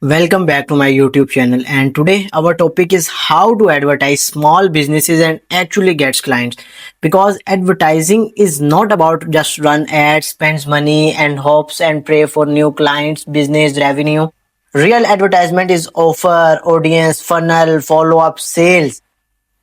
Welcome back to my YouTube channel, and today our topic is how to advertise small businesses and actually gets clients. Because advertising is not about just run ads, spends money and hopes and pray for new clients, business revenue. Real advertisement is offer, audience, funnel, follow up, sales.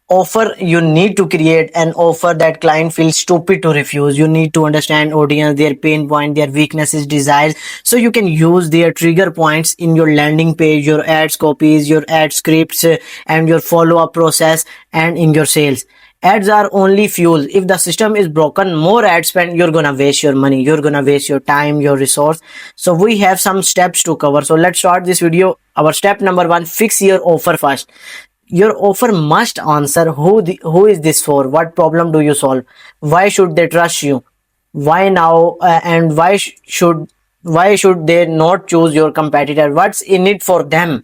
Offer, you need to create an offer that client feels stupid to refuse. You need to understand audience, their pain point, their weaknesses, desires, so you can use their trigger points in your landing page, your ads copies, your ad scripts, and your follow up process, and in your sales. Ads are only fuel. If the system is broken, more ad spend, you're gonna waste your money, you're gonna waste your time, your resource. So we have some steps to cover. So let's start this video. Our step number one: fix your offer first. Your offer must answer who is this for, what problem do you solve, why should they trust you, why now, and why should they not choose your competitor, what's in it for them,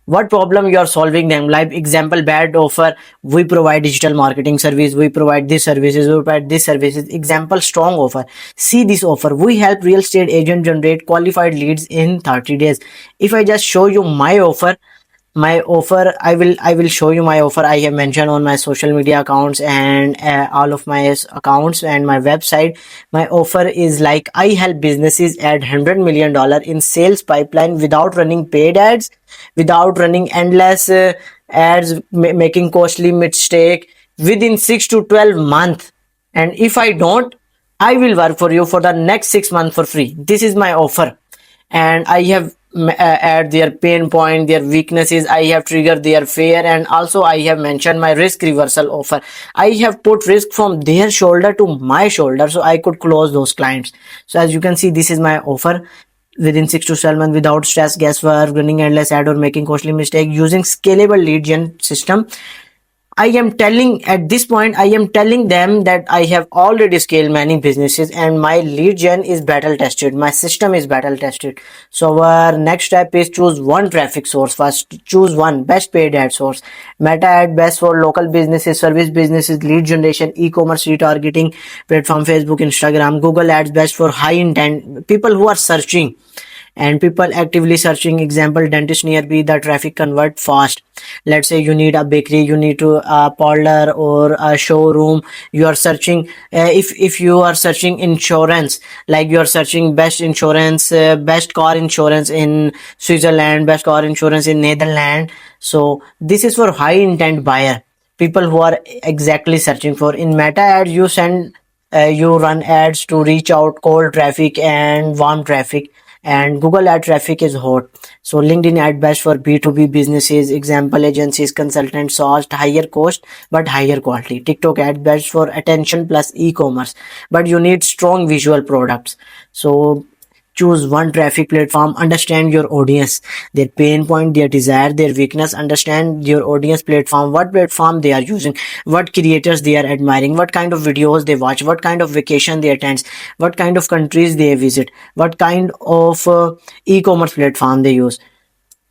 what problem you are solving them. Like example, bad offer: we provide digital marketing service, we provide this services, we provide this services. Example, strong offer: see this offer, we help real estate agent generate qualified leads in 30 days. If I just show you my offer, I will show you my offer. I have mentioned on my social media accounts and all of my accounts and my website. My offer is like, I help businesses add $100 million in sales pipeline without running paid ads, without running endless ads, making costly mistake, within 6 to 12 months. And if I don't, I will work for you for the next 6 months for free. This is my offer. And I have add their pain point, their weaknesses, I have triggered their fear, and also I have mentioned my risk reversal offer. I have put risk from their shoulder to my shoulder, so I could close those clients. So as you can see, this is my offer: within 6 to 12 months, without stress, guesswork, running endless ad, or making costly mistake, using scalable lead gen system. I am telling at this point, I am telling them that I have already scaled many businesses and my lead gen is battle tested. My system is battle tested. So our next step is choose one traffic source first. Choose one best paid ad source. Meta ad best for local businesses, service businesses, lead generation, e-commerce, retargeting platform, Facebook, Instagram. Google ads best for high intent people who are searching and people actively searching. Example, dentist nearby, the traffic convert fast. Let's say you need a bakery, you need to a parlor or a showroom. You are searching, if you are searching insurance, like you are searching best insurance, best car insurance in Switzerland, best car insurance in Netherlands. So this is for high intent buyer, people who are exactly searching for. In meta ads, you run ads to reach out cold traffic and warm traffic, and Google ad traffic is hot. So LinkedIn ad best for B2B businesses, example, agencies, consultants, sourced higher cost but higher quality. TikTok ad best for attention plus e-commerce, but you need strong visual products. So choose one traffic platform. Understand your audience, their pain point, their desire, their weakness. Understand your audience platform, what platform they are using, what creators they are admiring, what kind of videos they watch, what kind of vacation they attend, what kind of countries they visit, what kind of e-commerce platform they use.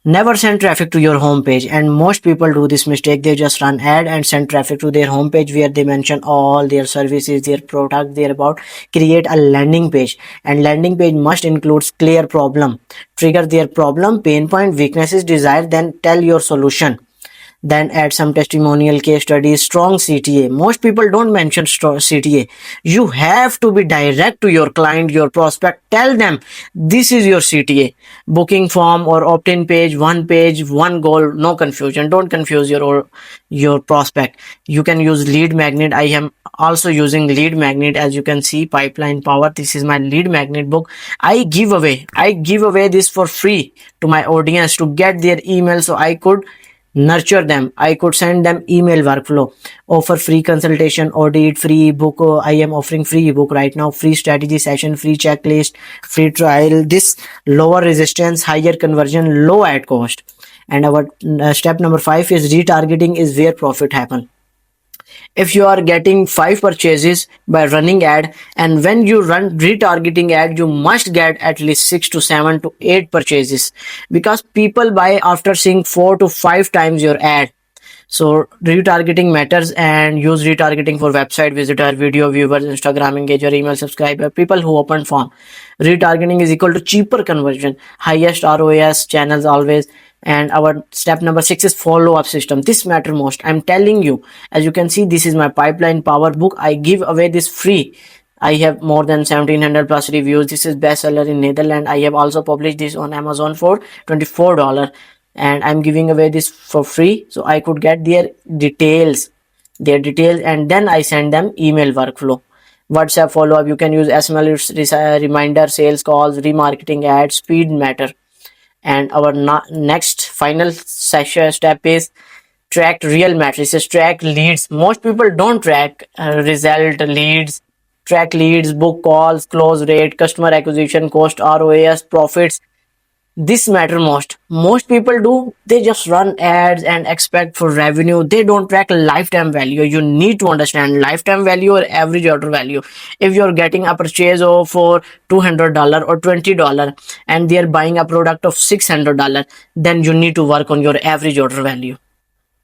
Never send traffic to your homepage, and most people do this mistake. They just run ad and send traffic to their homepage where they mention all their services, their product, their about. Create a landing page, and landing page must include clear problem. Trigger their problem, pain point, weaknesses, desire, then tell your solution. Then add some testimonial, case studies, strong CTA. Most people don't mention CTA. You have to be direct to your client, your prospect. Tell them this is your CTA. Booking form or opt-in page, one goal, no confusion. Don't confuse your prospect. You can use lead magnet. I am also using lead magnet. As you can see, pipeline power. This is my lead magnet book. I give away this for free to my audience to get their email, so I could nurture them, I could send them email workflow. Offer free consultation, audit, free ebook. I am offering free ebook right now, free strategy session, free checklist, free trial. This lower resistance, higher conversion, low ad cost. And our step number 5 is retargeting is where profit happen. If you are getting 5 purchases by running ad, and when you run retargeting ad, you must get at least 6 to 7 to 8 purchases, because people buy after seeing 4 to 5 times your ad. So retargeting matters, and use retargeting for website visitor, video viewers, Instagram engager, email subscriber, people who open form. Retargeting is equal to cheaper conversion, highest ROAS channels always. And our step number 6 is follow up system. This matter most. I'm telling you, as you can see, this is my pipeline power book. I give away this free. I have more than 1700 plus reviews. This is bestseller in Netherlands. I have also published this on Amazon for $24, and I'm giving away this for free, so I could get their details, and then I send them email workflow. WhatsApp follow up, you can use SMS reminder, sales calls, remarketing ads, speed matter. And our next final session step is track real matrices, track leads. Most people don't track result leads. Track leads, book calls, close rate, customer acquisition cost, ROAS, profits. This matter most people do, they just run ads and expect for revenue. They don't track lifetime value. You need to understand lifetime value or average order value. If you're getting a purchase of for $200 or $20, and they're buying a product of $600, then you need to work on your average order value.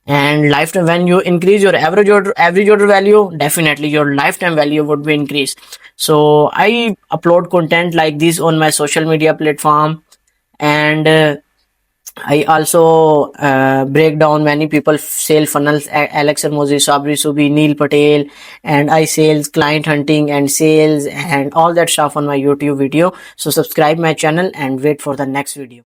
And lifetime, when you increase your average order value, definitely your lifetime value would be increased. So I upload content like this on my social media platform, and I also break down many people sale funnels, Alex Hermosi, Sabri Subi, Neil Patel, and I sales, client hunting and sales, and all that stuff on my YouTube video. So subscribe my channel and wait for the next video.